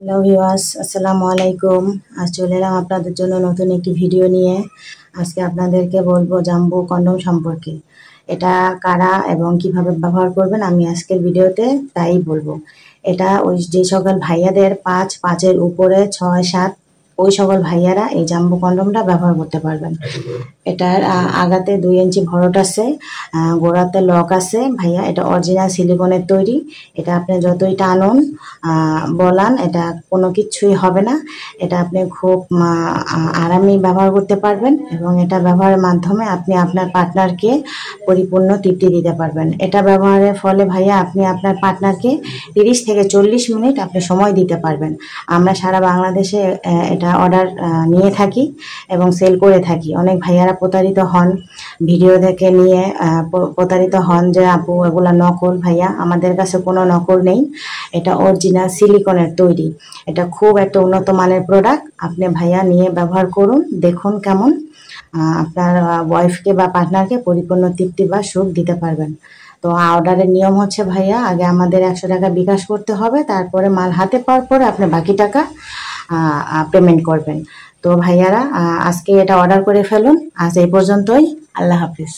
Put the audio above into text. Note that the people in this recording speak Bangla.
হ্যালো ভিউয়ার্স, আসসালামু আলাইকুম। আজ চলে এলাম আপনাদের জন্য নতুন একটি ভিডিও নিয়ে। আজকে আপনাদেরকে বলবো জাম্বু কন্ডম সম্পর্কে। এটা কারা এবং কিভাবে ব্যবহার করবেন আমি আজকের ভিডিওতে তাই বলবো। এটা ওই যে সকল ভাইয়াদের 5 উপরে 6 7 ওই সকল ভাইয়ারা এই জাম্বু কন্ডমটা ব্যবহার করতে পারবেন। এটার আগাতে 2 ইঞ্চি ভরট আছে, গোড়াতে লক আছে ভাইয়া। এটা অরিজিনাল সিলিকনের তৈরি। এটা আপনি যতই টানুন বলান এটা কোনো কিছুই হবে না। এটা আপনি খুব আরামেই ব্যবহার করতে পারবেন এবং এটা ব্যবহারের মাধ্যমে আপনি আপনার পার্টনারকে পরিপূর্ণ তৃপ্তি দিতে পারবেন। এটা ব্যবহারের ফলে ভাইয়া আপনি আপনার পার্টনারকে 30 থেকে 40 মিনিট আপনি সময় দিতে পারবেন। আমরা সারা বাংলাদেশে এটা অর্ডার নিয়ে থাকি এবং সেল করে থাকি। অনেক ভাইয়ারা প্রতারিত হন, ভিডিও দেখে নিয়ে প্রতারিত হন যে আপু এগুলা নকল। ভাইয়া আমাদের কাছে কোনো নকল নেই, এটা অরিজিনাল সিলিকনের তৈরি। এটা খুব একটা উন্নত মানের প্রোডাক্ট। আপনি ভাইয়া নিয়ে ব্যবহার করুন, দেখুন কেমন আপনার ওয়াইফকে বা পার্টনারকে পরিপূর্ণ তৃপ্তি বা সুখ দিতে পারবেন। তো অর্ডারের নিয়ম হচ্ছে ভাইয়া, আগে আমাদের 100 টাকা বিকাশ করতে হবে, তারপরে মাল হাতে পাওয়ার পরে আপনি বাকি টাকা পেমেন্ট করবেন। তো ভাইয়ারা আজকে এটা অর্ডার করে ফেলুন। আজ এই পর্যন্তই। আল্লাহ হাফিজ।